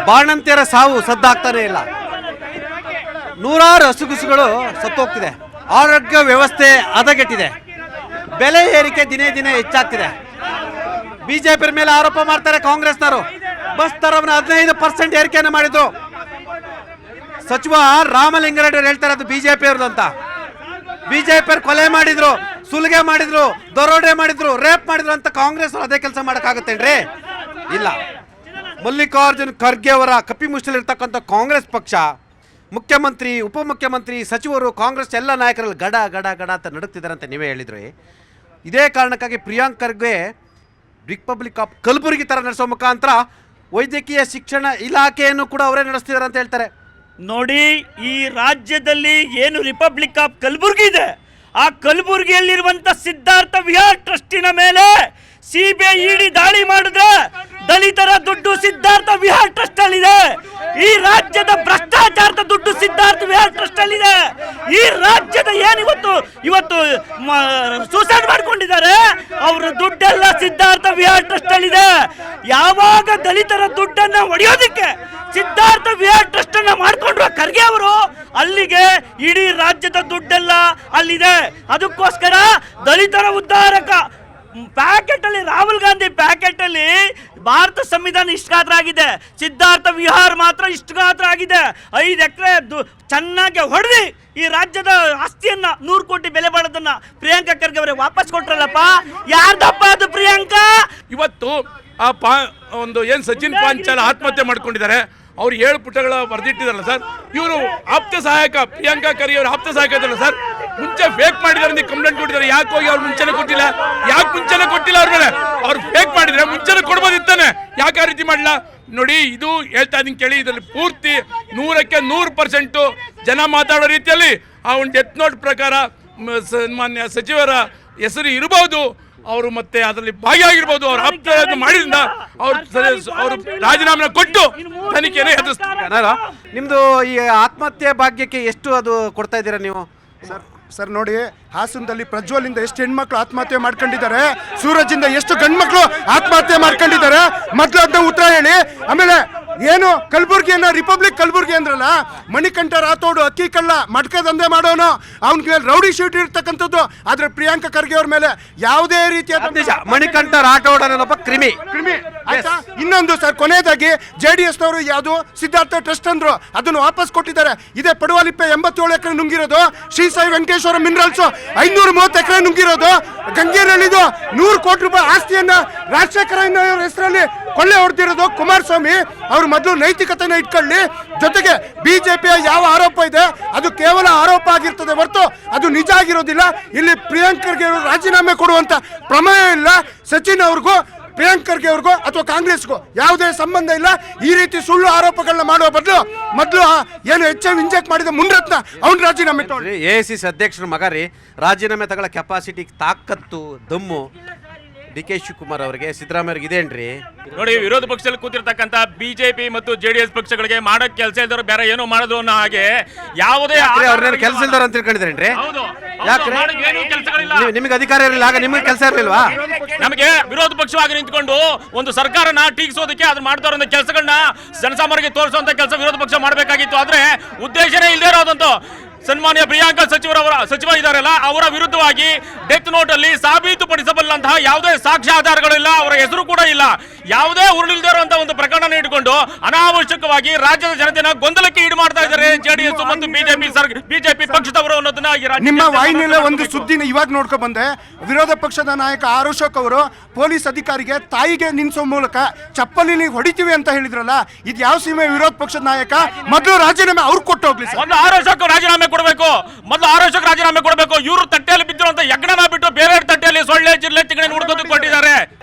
ಬಾಣಂತಿಯರ ಸಾವು ಸದ್ದಾಗ್ತಾನೆ ಇಲ್ಲ. ನೂರಾರು ಹಸುಗುಸುಗಳು ಸತ್ತೋಗ್ತಿದೆ. ಆರೋಗ್ಯ ವ್ಯವಸ್ಥೆ ಹದಗೆಟ್ಟಿದೆ. ಬೆಲೆ ಏರಿಕೆ ದಿನೇ ದಿನೇ ಹೆಚ್ಚಾಗ್ತಿದೆ. ಬಿಜೆಪಿ ಮೇಲೆ ಆರೋಪ ಮಾಡ್ತಾರೆ ಕಾಂಗ್ರೆಸ್ನವರು. ಬಸ್ ದರವನ್ನು 15% ಏರಿಕೆಯನ್ನು ಮಾಡಿದ್ರು. ಸಚಿವ ರಾಮಲಿಂಗಾರೆಡ್ಡಿ ಹೇಳ್ತಾರೆ ಅದು ಬಿಜೆಪಿ ಅವ್ರದ್ದು ಅಂತ. ಬಿಜೆಪಿ ಕೊಲೆ ಮಾಡಿದ್ರು, ಸುಲಿಗೆ ಮಾಡಿದ್ರು, ದರೋಡೆ ಮಾಡಿದ್ರು, ರೇಪ್ ಮಾಡಿದ್ರು ಅಂತ ಕಾಂಗ್ರೆಸ್ ಅದೇ ಕೆಲಸ ಮಾಡೋಕ್ಕಾಗುತ್ತೇನ್ರಿ? ಇಲ್ಲ. ಮಲ್ಲಿಕಾರ್ಜುನ್ ಖರ್ಗೆ ಅವರ ಕಪ್ಪಿ ಮುಚ್ಚಲಿರ್ತಕ್ಕಂಥ ಕಾಂಗ್ರೆಸ್ ಪಕ್ಷ, ಮುಖ್ಯಮಂತ್ರಿ, ಉಪಮುಖ್ಯಮಂತ್ರಿ, ಸಚಿವರು, ಕಾಂಗ್ರೆಸ್ ಎಲ್ಲ ನಾಯಕರಲ್ಲಿ ಗಡ ಗಡ ಗಡ ಅಂತ ನಡುಕ್ತಿದ್ದಾರೆ ಅಂತ ನೀವೇ ಹೇಳಿದ್ರಿ. ಇದೇ ಕಾರಣಕ್ಕಾಗಿ ಪ್ರಿಯಾಂಕ್ ಖರ್ಗೆ ರಿಪಬ್ಲಿಕ್ ಆಫ್ ಕಲಬುರಗಿ ಥರ ನಡೆಸೋ ಮುಖಾಂತರ ವೈದ್ಯಕೀಯ ಶಿಕ್ಷಣ ಇಲಾಖೆಯನ್ನು ಕೂಡ ಅವರೇ ನಡೆಸ್ತಿದ್ದಾರೆ ಅಂತ ಹೇಳ್ತಾರೆ. ನೋಡಿ, ಈ ರಾಜ್ಯದಲ್ಲಿ ಏನು ರಿಪಬ್ಲಿಕ್ ಆಫ್ ಕಲಬುರ್ಗಿ ಇದೆ, ಆ ಕಲಬುರ್ಗಿಯಲ್ಲಿರುವಂತ ಸಿದ್ಧಾರ್ಥ ವಿಹಾರ್ ಟ್ರಸ್ಟಿನ ಮೇಲೆ ಸಿಬಿಐ ಇಡಿ ದಾಳಿ ಮಾಡಿದ್ರೆ ದಲಿತರ ದುಡ್ಡು ಸಿದ್ಧಾರ್ಥ ವಿಹಾರ್ ಟ್ರಸ್ಟ್ ಅಲ್ಲಿದೆ. ಈ ರಾಜ್ಯದ ಭ್ರಷ್ಟಾಚಾರದ ದುಡ್ಡು ಸಿದ್ಧಾರ್ಥ ವಿಹಾರ್ ಟ್ರಸ್ಟ್ ಅಲ್ಲಿದೆ. ಈ ರಾಜ್ಯದ ಇವತ್ತು ಸೂಸೈಡ್ ಮಾಡ್ಕೊಂಡಿದ್ದಾರೆ, ಅವರ ದುಡ್ಡೆಲ್ಲ ಸಿದ್ಧಾರ್ಥ ವಿಹಾರ್ ಟ್ರಸ್ಟ್ ಅಲ್ಲಿದೆ. ಯಾವಾಗ ದಲಿತರ ದುಡ್ಡನ್ನ ಹೊಡೆಯೋದಿಕ್ಕೆ ಸಿದ್ಧಾರ್ಥ ವಿಹಾರ್ ಟ್ರಸ್ಟ್ ಅನ್ನ ಮಾಡ್ಕೊಂಡ್ರು ಖರ್ಗೆ ಅವರು, ಅಲ್ಲಿಗೆ ಇಡೀ ರಾಜ್ಯದ ದುಡ್ಡೆಲ್ಲ ಅಲ್ಲಿದೆ. ಅದಕ್ಕೋಸ್ಕರ ದಲಿತರ ಉದ್ಧಾರಕ ಪ್ಯಾಕೆಟ್ ಅಲ್ಲಿ, ರಾಹುಲ್ ಗಾಂಧಿ ಪ್ಯಾಕೆಟ್ ಅಲ್ಲಿ ಭಾರತ ಸಂವಿಧಾನ ಇಷ್ಟು ಗಾತ್ರ ಆಗಿದೆ, ಸಿದ್ಧಾರ್ಥ ವಿಹಾರ್ ಮಾತ್ರ ಇಷ್ಟು ಗಾತ್ರ ಆಗಿದೆ. 5 ಎಕರೆ ಚೆನ್ನಾಗಿ ಹೊಡೆದಿ ಈ ರಾಜ್ಯದ ಆಸ್ತಿಯನ್ನ 100 ಕೋಟಿ ಬೆಲೆ ಬಾಳೋದನ್ನ ಪ್ರಿಯಾಂಕಾ ಖರ್ಗೆ ಅವರೇ ವಾಪಸ್ ಕೊಟ್ರಲ್ಲಪ್ಪ. ಯಾರ್ದಪ್ಪ ಅದು ಪ್ರಿಯಾಂಕಾ? ಇವತ್ತು ಒಂದು ಏನ್ ಸಚಿನ್ ಪಾಂಚಾಲ ಆತ್ಮಹತ್ಯೆ ಮಾಡ್ಕೊಂಡಿದ್ದಾರೆ, ಅವ್ರು 7 ಪುಟಗಳ ಬರೆದಿಟ್ಟಿದಾರಲ್ಲ ಸರ್, ಇವರು ಆಪ್ತ ಸಹಾಯಕ ಪ್ರಿಯಾಂಕಾ ಖರ್ಗೆ ಅವರು ಆಪ್ತ ಸಹಾಯಕ ಇದಾರಲ್ಲ ಸರ್, ಮುಂಚೆ ಫೇಕ್ ಮಾಡಿದಾರೆ ಅಂತ ಕಂಪ್ಲೇಂಟ್ ಕೊಟ್ಟಿದ್ದಾರೆ. ಯಾಕೆ ಹೋಗಿ ಅವ್ರು ಮುಂಚೆನೆ ಕೊಟ್ಟಿಲ್ಲ? ಯಾಕೆ ಮುಂಚೆನೆ ಕೊಟ್ಟಿಲ್ಲ? ಅವ್ರ ಮೇಲೆ ಅವ್ರು ಫೇಕ್ ಮಾಡಿದ್ರೆ ಮುಂಚೆನೆ ಕೊಡ್ಬೋದಿತ್ತಾನೆ, ಯಾಕೆ ಆ ರೀತಿ ಮಾಡಲ್ಲ? ನೋಡಿ, ಇದು ಹೇಳ್ತಾ ಇದೀನಿ ಕೇಳಿ, ಇದರಲ್ಲಿ ಪೂರ್ತಿ 100ಕ್ಕೆ 100% ಜನ ಮಾತಾಡೋ ರೀತಿಯಲ್ಲಿ ಆ ಒಂದು ಡೆತ್ ನೋಟ್ ಪ್ರಕಾರ ಮಾನ್ಯ ಸಚಿವರ ಹೆಸರು ಇರಬಹುದು, ಅವರು ಮತ್ತೆ ಅದರಲ್ಲಿ ಭಾಗಿಯಾಗಿರ್ಬೋದು. ಅವ್ರು ಆಪ್ತ ಮಾಡಿದ್ರಿಂದ ಅವರು ರಾಜೀನಾಮೆ ಕೊಟ್ಟು ತನಿಖೆಯನ್ನು ಎದುರಿಸ್ತಾರೆ. ನಿಮ್ದು ಈ ಆತ್ಮಹತ್ಯೆ ಭಾಗ್ಯಕ್ಕೆ ಎಷ್ಟು ಅದು ಕೊಡ್ತಾ ಇದ್ದೀರಾ ನೀವು? ಸರ್ ನೋಡಿ, ಹಾಸನದಲ್ಲಿ ಪ್ರಜ್ವಲಿಂದ ಎಷ್ಟು ಹೆಣ್ಮಕ್ಳು ಆತ್ಮಹತ್ಯೆ ಮಾಡ್ಕೊಂಡಿದ್ದಾರೆ, ಸೂರಜಿಂದ ಎಷ್ಟು ಗಂಡ್ಮಕ್ಳು ಆತ್ಮಹತ್ಯೆ ಮಾಡ್ಕೊಂಡಿದ್ದಾರೆ, ಮೊದಲು ಅದನ್ನ ಉತ್ತರ ಹೇಳಿ. ಆಮೇಲೆ ಏನು ಕಲಬುರ್ಗಿಯನ್ನ ರಿಪಬ್ಲಿಕ್ ಕಲಬುರ್ಗಿ ಅಂದ್ರಲ್ಲ, ಮಣಿಕಂಠ ರಾಥೋಡು ಅಕ್ಕಿ ಕಳ್ಳ ಮಡ್ಕ ದಂಧೆ ಮಾಡೋನು, ಅವನಿಗೆ ರೌಡಿ ಶೀಟ್ ಇರ್ತಕ್ಕಂಥದ್ದು. ಆದ್ರೆ ಪ್ರಿಯಾಂಕಾ ಖರ್ಗೆ ಅವ್ರ ಮೇಲೆ ಯಾವುದೇ ರೀತಿಯಾದ ಮಣಿಕಂಠ ರಾಠೋಡ್ ಅನ್ನೋದೊಬ್ಬ ಕ್ರಿಮಿ. ಆಯ್ತಾ? ಇನ್ನೊಂದು ಸರ್, ಕೊನೆಯದಾಗಿ JDS ನವರು ಯಾವುದು ಸಿದ್ಧಾರ್ಥ ಟ್ರಸ್ಟ್ ಅಂದ್ರು, ಅದನ್ನು ವಾಪಸ್ ಕೊಟ್ಟಿದ್ದಾರೆ. ಇದೇ ಪಡುವಲಿಪ್ಪೆ 87 ಎಕರೆ ನುಂಗಿರೋದು, ಶ್ರೀ ಸಾಯಿ ವೆಂಕಟೇಶ್ವರ ಮಿನರಲ್ಸ್ 530 ಎಕರೆ ನುಂಗಿರೋದು, ಗಂಗೇನಹಳ್ಳಿದು 100 ಕೋಟಿ ರೂಪಾಯಿ ಆಸ್ತಿಯನ್ನ ರಾಜಶೇಖರ ಹೆಸರಲ್ಲಿ ಕೊಳ್ಳೆ ಹೊಡೆದಿರೋದು ಕುಮಾರಸ್ವಾಮಿ. ಅವ್ರು ಮೊದಲು ನೈತಿಕತೆನ ಇಟ್ಕೊಳ್ಳಿ. ಜೊತೆಗೆ ಬಿಜೆಪಿಯ ಯಾವ ಆರೋಪ ಇದೆ ಅದು ಕೇವಲ ಆರೋಪ ಆಗಿರ್ತದೆ ಹೊರತು ಅದು ನಿಜ ಆಗಿರೋದಿಲ್ಲ. ಇಲ್ಲಿ ಪ್ರಿಯಾಂಕ್ ಖರ್ಗೆ ಅವರು ರಾಜೀನಾಮೆ ಕೊಡುವಂತ ಪ್ರಮೇಯ ಇಲ್ಲ. ಸಚಿನ್ ಅವ್ರಿಗೂ ಪ್ರಿಯಾಂಕ್ ಖರ್ಗೆ ಅವ್ರಿಗೂ ಅಥವಾ ಕಾಂಗ್ರೆಸ್ಗೂ ಯಾವುದೇ ಸಂಬಂಧ ಇಲ್ಲ. ಈ ರೀತಿ ಸುಳ್ಳು ಆರೋಪಗಳನ್ನ ಮಾಡುವ ಬದಲು ಮೊದಲು ಏನು HM ಇಂಜೆಕ್ಟ್ ಮಾಡಿದ ಮುನ್ರತ್ನ ಅವ್ನು ರಾಜೀನಾಮೆ ತಗೊಳ್ಳಿ. AICC ಅಧ್ಯಕ್ಷರ ಮಗ ರೀ, ರಾಜೀನಾಮೆ ತಗೊಳ್ಳೋ ಕೆಪಾಸಿಟಿ, ತಾಕತ್ತು, ದಮ್ಮು DK ಶಿವಕುಮಾರ್ ಅವರಿಗೆ, ಸಿದ್ದರಾಮಯ್ಯರಿಗೆ ಇದೇನ್ರಿ? ನೋಡಿ, ವಿರೋಧ ಪಕ್ಷದಲ್ಲಿ ಕೂತಿರ್ತಕ್ಕಂಥ ಬಿಜೆಪಿ ಮತ್ತು JDS ಪಕ್ಷಗಳಿಗೆ ಮಾಡಕ್ ಕೆಲಸ ಇಲ್ದವ್ರು ಬೇರೆ ಏನೋ ಮಾಡೋದು ಅನ್ನೋ ಹಾಗೆ ಯಾವುದೇ ಅವ್ರನ್ನ ಕೆಲಸ ಇಲ್ದವ್ರು ಅಂತ ತಿಳ್ಕೊಂಡಿದ್ರೇನ್ರಿ? ಯಾಕ್ರೆ ನಿಮಗೆ ಅಧಿಕಾರ ಇರಲಿಲ್ಲ, ಆಗ ನಿಮಗೆ ಕೆಲಸ ಇರಲಿಲ್ವಾ? ನಮಗೆ ವಿರೋಧ ಪಕ್ಷವಾಗಿ ನಿಂತ್ಕೊಂಡು ಒಂದು ಸರ್ಕಾರನ ಟೀಕಿಸೋದಕ್ಕೆ ಅದ್ರ ಮಾಡ್ತಾರ ಕೆಲಸಗಳನ್ನ ಜನಸಾಮಾನ್ಯರಿಗೆ ತೋರಿಸುವಂತ ಕೆಲಸ ವಿರೋಧ ಪಕ್ಷ ಮಾಡಬೇಕಾಗಿತ್ತು. ಆದ್ರೆ ಉದ್ದೇಶನೇ ಇಲ್ಲದೆ ಇರೋದಂತೂ ಸನ್ಮಾನ್ಯ ಪ್ರಿಯಾಂಕಾ ಸಚಿವ ಇದಾರಲ್ಲ, ಅವರ ವಿರುದ್ಧವಾಗಿ ಡೆತ್ ನೋಟ್ ಅಲ್ಲಿ ಸಾಬೀತುಪಡಿಸಬಲ್ಲಂತಹ ಯಾವುದೇ ಸಾಕ್ಷ್ಯಾಧಾರಗಳಿಲ್ಲ, ಅವರ ಹೆಸರು ಕೂಡ ಇಲ್ಲ. ಯಾವುದೇ ಉರುಳಿಲ್ದೇ ಇರುವಂತಹ ಒಂದು ಪ್ರಕರಣ ಇಟ್ಟುಕೊಂಡು ಅನಾವಶ್ಯಕವಾಗಿ ರಾಜ್ಯದ ಜನತೆನ ಗೊಂದಲಕ್ಕೆ ಈಡು ಮಾಡ್ತಾ ಇದ್ದಾರೆ JDS ಮತ್ತು ಬಿಜೆಪಿ ಪಕ್ಷದವರು ಅನ್ನೋದನ್ನ ನಿಮ್ಮ ವಾಹಿನಿಯಲ್ಲೇ ಒಂದು ಸುದ್ದಿನ ಇವಾಗ ನೋಡ್ಕೊ ಬಂದೆ. ವಿರೋಧ ಪಕ್ಷದ ನಾಯಕ ಆರ್ ಅಶೋಕ್ ಅವರು ಪೊಲೀಸ್ ಅಧಿಕಾರಿಗೆ ತಾಯಿಗೆ ನಿನ್ಸೋ ಮೂಲಕ ಚಪ್ಪಲಿ ಹೊಡಿತೀವಿ ಅಂತ ಹೇಳಿದ್ರಲ್ಲ, ಇದು ಯಾವ ಸೀಮೆ ವಿರೋಧ ಪಕ್ಷದ ನಾಯಕ? ಮೊದಲು ರಾಜೀನಾಮೆ ಅವ್ರು ಕೊಟ್ಟು ಹೋಗ್ಲಿ. ಒಂದು ಆರ್ ಅಶೋಕ್ ರಾಜೀನಾಮೆ ಕೊಡಬೇಕು, ಮೊದಲು ಆರ್ ಅಶೋಕ್ ರಾಜೀನಾಮೆ ಕೊಡಬೇಕು. ಇವರು ತಟ್ಟೆಯಲ್ಲಿ ಬಿದ್ದಿರುವಂತ ಯಜ್ಞನ ಬಿಟ್ಟು ಬೇರೆ ತಟ್ಟೆಯಲ್ಲಿ ಸೊಳ್ಳೆ ಜಿಲ್ಲೆ ತಿಗಣೆ ನೋಡ್ಕೊಂಡು ಕೊಟ್ಟಿದ್ದಾರೆ.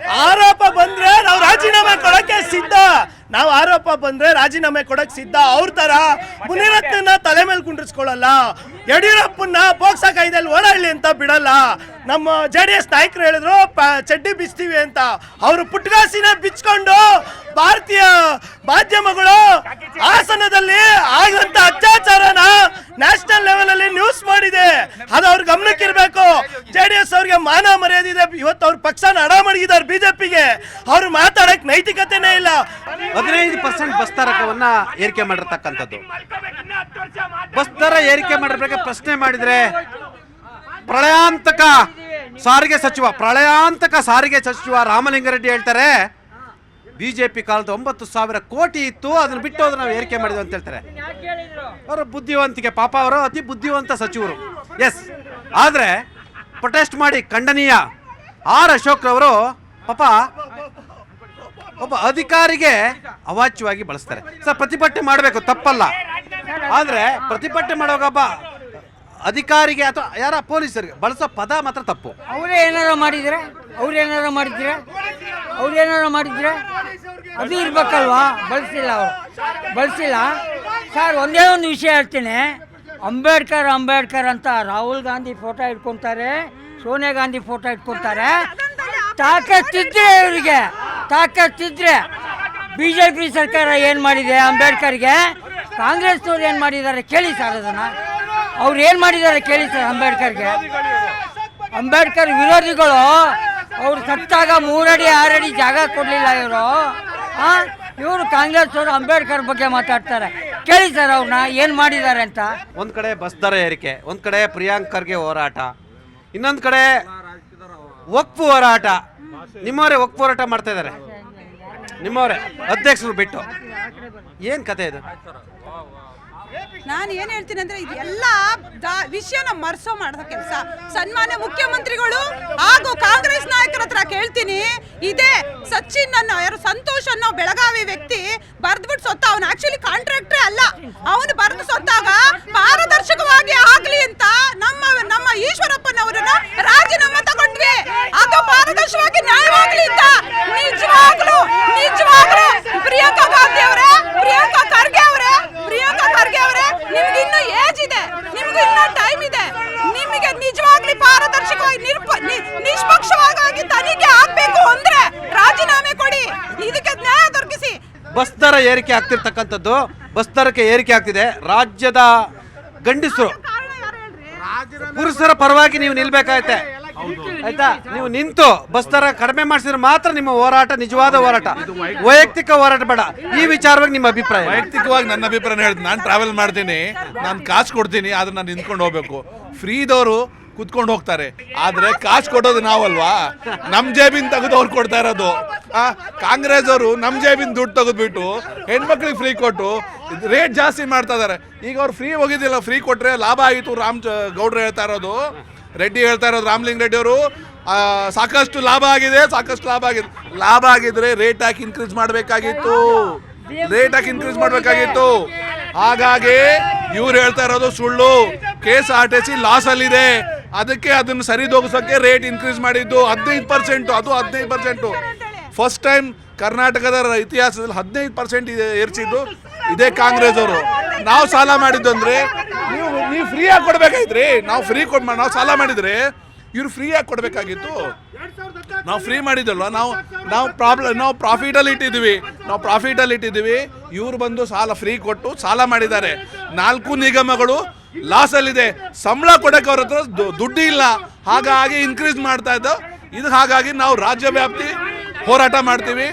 ಆರೋಪ ಬಂದ್ರೆ ನಾವು ರಾಜೀನಾಮೆ ಕೊಡಕ್ಕೆ ಸಿದ್ಧ. ನಾವು ಆರೋಪ ಬಂದ್ರೆ ರಾಜೀನಾಮೆ ಕೊಡಕ್ ಸಿದ್ಧ. ಅವ್ರ ತರ ಮುನಿರತ್ನ ತಲೆ ಮೇಲೆ ಕುಂಡ್ರಿಸ್ಕೊಳ್ಳಲ್ಲ, ಯಡಿಯೂರಪ್ಪನ ಪೋಕ್ಸಾ ಕಾಯ್ದೆಯಲ್ಲಿ ಓಡಾಡ್ಲಿ ಅಂತ ಬಿಡಲ್ಲ. ನಮ್ಮ JDS ನಾಯಕರು ಹೇಳಿದ್ರು ಚಡ್ಡಿ ಬಿಚ್ತೀವಿ ಅಂತ, ಅವರು ಪುಟ್ಗಾಸಿನ ಬಿಚ್ಕೊಂಡು ಭಾರತೀಯ ಮಾಧ್ಯಮಗಳು ಹಾಸನದಲ್ಲಿ ಆಗಂತ ಅತ್ಯಾಚಾರನ ನ್ಯಾಷನಲ್ ಲೆವೆಲ್ ಅಲ್ಲಿ ನ್ಯೂಸ್ ಮಾಡಿದೆ. ಅದು ಅವ್ರ ಗಮನಕ್ಕೆ ಇರಬೇಕು. JDS ಅವ್ರಿಗೆ ಮಾನ ಮರ್ಯಾದೆ ಇದೆ. ಇವತ್ತು ಅವ್ರ ಪಕ್ಷನ ಹಣ ಮಾಡಿದ್ದಾರೆ ಬಿಜೆಪಿಗೆ. ಅವ್ರು ಮಾತಾಡಕ್ ನೈತಿಕತೆನೇ ಇಲ್ಲ. 15% ಬಸ್ ದರವನ್ನ ಏರಿಕೆ ಮಾಡಿರ್ತಕ್ಕಂಥದ್ದು. ಬಸ್ ದರ ಏರಿಕೆ ಮಾಡಿರ್ಬೇಕು ಪ್ರಶ್ನೆ ಮಾಡಿದ್ರೆ ಪ್ರಳಯಾಂತಕ ಸಾರಿಗೆ ಸಚಿವ ರಾಮಲಿಂಗಾರೆಡ್ಡಿ ಹೇಳ್ತಾರೆ ಬಿಜೆಪಿ ಕಾಲದ 9,000 ಕೋಟಿ ಇತ್ತು, ಅದನ್ನ ಬಿಟ್ಟು ಹೋದ್ರೆ ನಾವು ಏರಿಕೆ ಮಾಡಿದ್ವಿ ಅಂತ ಹೇಳ್ತಾರೆ. ಅವರು ಬುದ್ಧಿವಂತಿಕೆ, ಪಾಪ ಅವರು ಅತಿ ಬುದ್ಧಿವಂತ ಸಚಿವರು. ಎಸ್, ಆದರೆ ಪ್ರೊಟೆಸ್ಟ್ ಮಾಡಿ ಖಂಡನೀಯ. ಅಶೋಕ್ ರವರು ಪಾಪ ಒಬ್ಬ ಅಧಿಕಾರಿಗೆ ಅವಾಚ್ಯವಾಗಿ ಬಳಸ್ತಾರೆ. ಸರ್, ಪ್ರತಿಭಟನೆ ಮಾಡಬೇಕು, ತಪ್ಪಲ್ಲ. ಆದರೆ ಪ್ರತಿಭಟನೆ ಮಾಡುವಾಗ ಒಬ್ಬ ಅಧಿಕಾರಿಗೆ ಅಥವಾ ಯಾರ ಪೊಲೀಸರಿಗೆ ಬಳಸೋ ಪದ ಮಾತ್ರ ತಪ್ಪು. ಅವರೇ ಏನಾರ ಮಾಡಿದ್ರೆ ಅದು ಇರ್ಬೇಕಲ್ವಾ? ಬಳಸಿಲ್ಲ ಸರ್. ಒಂದೇ ಒಂದು ವಿಷಯ ಹೇಳ್ತೀನಿ. ಅಂಬೇಡ್ಕರ್ ಅಂತ ರಾಹುಲ್ ಗಾಂಧಿ ಫೋಟೋ ಇಟ್ಕೊತಾರೆ, ಸೋನಿಯಾ ಗಾಂಧಿ ಫೋಟೋ ಇಟ್ಕೊತಾರೆ. ತಾಕತ್ತಿದ್ರೆ ಬಿಜೆಪಿ ಸರ್ಕಾರ ಏನು ಮಾಡಿದೆ ಅಂಬೇಡ್ಕರ್ಗೆ? ಕಾಂಗ್ರೆಸ್ನವ್ರು ಏನು ಮಾಡಿದ್ದಾರೆ ಕೇಳಿ ಸರ್. ಅದನ್ನು ಅವ್ರು ಏನು ಮಾಡಿದ್ದಾರೆ ಕೇಳಿ ಸರ್. ಅಂಬೇಡ್ಕರ್ ವಿರೋಧಿಗಳು ಅವ್ರು ಸತ್ತಾಗ 3 ಅಡಿ 6 ಅಡಿ ಜಾಗ ಕೊಡಲಿಲ್ಲ ಇವರು ಕಾಂಗ್ರೆಸ್ ಅವರು ಅಂಬೇಡ್ಕರ್ ಬಗ್ಗೆ ಮಾತಾಡ್ತಾರೆ. ಕೇಳಿ ಸರ್ ಅವ್ರನ್ನ ಏನು ಮಾಡಿದ್ದಾರೆ ಅಂತ. ಒಂದು ಕಡೆ ಬಸ್ ದರ ಏರಿಕೆ, ಒಂದು ಕಡೆ ಪ್ರಿಯಾಂಕ್ ಖರ್ಗೆ ಹೋರಾಟ, ಇನ್ನೊಂದು ಕಡೆ ವಕ್ಫ್ ಹೋರಾಟ. ನಿಮ್ಮವರೇ ವಕ್ಫ್ ಹೋರಾಟ ಮಾಡ್ತಾ ಇದ್ದಾರೆ, ನಿಮ್ಮವರೇ ಅಧ್ಯಕ್ಷರು ಬಿಟ್ಟು. ಏನು ಕತೆ ಇದು? ನಾನು ಏನು ಹೇಳ್ತೀನಿ ಅಂದರೆ ಇದೆಲ್ಲ ವಿಷಯನ ಮರೆಸೋ ಮಾಡೋ ಕೆಲಸ. ಸನ್ಮಾನ್ಯ ಮುಖ್ಯಮಂತ್ರಿಗಳು ಹಾಗೂ ಕಾಂಗ್ರೆಸ್ ನಾಯಕರ ಹತ್ರ ಕೇಳ್ತೀನಿ. ಇದೇ ಸಚಿನ್ ಅನ್ನೋ ಸಂತೋಷ್ ಅನ್ನೋ ಬೆಳಗಾವಿ ವ್ಯಕ್ತಿ ಬರ್ದ್ಬಿಟ್ಟು ಸೊತ್ತ, ಅವನು ಆಕ್ಚುಲಿ ಕಾಂಟ್ರಾಕ್ಟರೇ ಅಲ್ಲ. ಅವನು ಬರೆದು ಸೊತ್ತಾಗ ಪಾರದರ್ಶಕವಾಗಿ ಆಗ್ಲಿ ಅಂತ ನಮ್ಮ ಈಶ್ವರಪ್ಪನವರನ್ನ ರಾಜೀನಾಮೆ ತಗೊಂಡ್ವಿ. ಅದು ಪಾರದರ್ಶಕವಾಗಿ ನ್ಯಾಯವಾಗ್ಲಿ ಅಂತ. ನಿಜವಾಗ್ಲೂ ಪ್ರಿಯಾಂಕಾ ಖರ್ಗೆ ಅವರೇ ನಿಮ್ಗೆ ಇನ್ನೂ ಏಜ್ ಇದೆ, ನಿಮ್ಗೆ ಇನ್ನೂ ಟೈಮ್ ಇದೆ. ನಿಮಗೆ ನಿಜವಾಗ್ಲಿ ಪಾರದರ್ಶಕವಾಗಿ ನಿಷ್ಪಕ್ಷವಾಗಿ ತನಿಖೆ ಆಗ್ಬೇಕು ಅಂದ್ರೆ ರಾಜೀನಾಮೆ ಕೊಡಿ, ಇದಕ್ಕೆ ನ್ಯಾಯ ದೊರಕಿಸಿ. ಬಸ್ ದರ ಏರಿಕೆ ಆಗ್ತಿರ್ತಕ್ಕಂಥದ್ದು, ಬಸ್ ದರಕ್ಕೆ ಏರಿಕೆ ಆಗ್ತಿದೆ. ರಾಜ್ಯದ ಗಂಡಸರು ಪುರುಷರ ಪರವಾಗಿ ನೀವು ನಿಲ್ಬೇಕಾಗತ್ತೆ, ಆಯ್ತಾ? ನೀವು ನಿಂತು ಬಸ್ ದರ ಕಡಿಮೆ ಮಾಡಿಸಿದ್ರೆ ಮಾತ್ರ ನಿಮ್ಮ ಹೋರಾಟ ನಿಜವಾದ ಹೋರಾಟ, ವೈಯಕ್ತಿಕ ಹೋರಾಟ ಬೇಡ. ಈ ವಿಚಾರವಾಗಿ ನಿಮ್ಮ ಅಭಿಪ್ರಾಯ? ವೈಯಕ್ತಿಕವಾಗಿ ನನ್ನ ಅಭಿಪ್ರಾಯ ಹೇಳಿದ್, ನಾನು ಟ್ರಾವೆಲ್ ಮಾಡ್ತೀನಿ, ನಾನು ಕಾಸು ಕೊಡ್ತೀನಿ, ಆದ್ರೆ ನಾನು ನಿಂತ್ಕೊಂಡು ಹೋಗ್ಬೇಕು. ಫ್ರೀದವರು ಕುತ್ಕೊಂಡು ಹೋಗ್ತಾರೆ, ಆದ್ರೆ ಕಾಸು ಕೊಡೋದು ನಾವಲ್ವಾ? ನಮ್ ಜೇಬಿನ ತೆಗೆದು ಅವ್ರು ಕೊಡ್ತಾ ಇರೋದು. ಕಾಂಗ್ರೆಸ್ ಅವರು ನಮ್ ಜೇಬಿನ ದುಡ್ಡು ತೆಗೆದ್ಬಿಟ್ಟು ಹೆಣ್ಮಕ್ಳಿಗೆ ಫ್ರೀ ಕೊಟ್ಟು ರೇಟ್ ಜಾಸ್ತಿ ಮಾಡ್ತಾ ಇದಾರೆ. ಈಗ ಅವ್ರು ಫ್ರೀ ಹೋಗಿದ್ದಿಲ್ಲ, ಫ್ರೀ ಕೊಟ್ರೆ ಲಾಭ ಆಗಿತ್ತು. ಗೌಡ್ರು ಹೇಳ್ತಾ ಇರೋದು, ರೆಡ್ಡಿ ಹೇಳ್ತಾ ಇರೋದು, ರಾಮಲಿಂಗ ರೆಡ್ಡಿ ಅವರು ಸಾಕಷ್ಟು ಲಾಭ ಆಗಿದೆ. ಲಾಭ ಆಗಿದ್ರೆ ರೇಟ್ ಹಾಕಿ ಇನ್ಕ್ರೀಸ್ ಮಾಡಬೇಕಾಗಿತ್ತು. ಹಾಗಾಗಿ ಇವ್ರು ಹೇಳ್ತಾ ಇರೋದು ಸುಳ್ಳು. KSRTC ಲಾಸ್ ಅಲ್ಲಿದೆ, ಅದಕ್ಕೆ ಅದನ್ನು ಸರಿದೋಗಿಸೋಕೆ ರೇಟ್ ಇನ್ಕ್ರೀಸ್ ಮಾಡಿದ್ದು 15%. ಅದು 15% ಫಸ್ಟ್ ಟೈಮ್ ಕರ್ನಾಟಕದ ಇತಿಹಾಸದಲ್ಲಿ 15% ಏರಿಸಿದ್ದು ಇದೇ ಕಾಂಗ್ರೆಸ್ ಅವರು. ನಾವು ಸಾಲ ಮಾಡಿದ್ದು ಅಂದ್ರೆ ನೀವು ಫ್ರೀಯಾಗಿ ಕೊಡ್ಬೇಕಾಯ್ತ್ರಿ. ನಾವು ಸಾಲ ಮಾಡಿದ್ರೆ ಇವ್ರು ಫ್ರೀಯಾಗಿ ಕೊಡಬೇಕಾಗಿತ್ತು. ನಾವು ಫ್ರೀ ಮಾಡಿದ್ದಲ್ವ, ನಾವು ಪ್ರಾಫಿಟಲ್ಲಿ ಇಟ್ಟಿದ್ದೀವಿ. ಇವ್ರು ಬಂದು ಸಾಲ ಫ್ರೀ ಕೊಟ್ಟು ಸಾಲ ಮಾಡಿದ್ದಾರೆ. 4 ನಿಗಮಗಳು ಲಾಸಲ್ಲಿದೆ, ಸಂಬಳ ಕೊಡಕ್ಕೆ ಅವ್ರ ಹತ್ರ ದುಡ್ಡು ಇಲ್ಲ. ಹಾಗಾಗಿ ಇನ್ಕ್ರೀಸ್ ಮಾಡ್ತಾ ಇದ್ದೋ ಇದು. ಹಾಗಾಗಿ ನಾವು ರಾಜ್ಯ ವ್ಯಾಪ್ತಿ ಹೋರಾಟ ಮಾಡ್ತೀವಿ.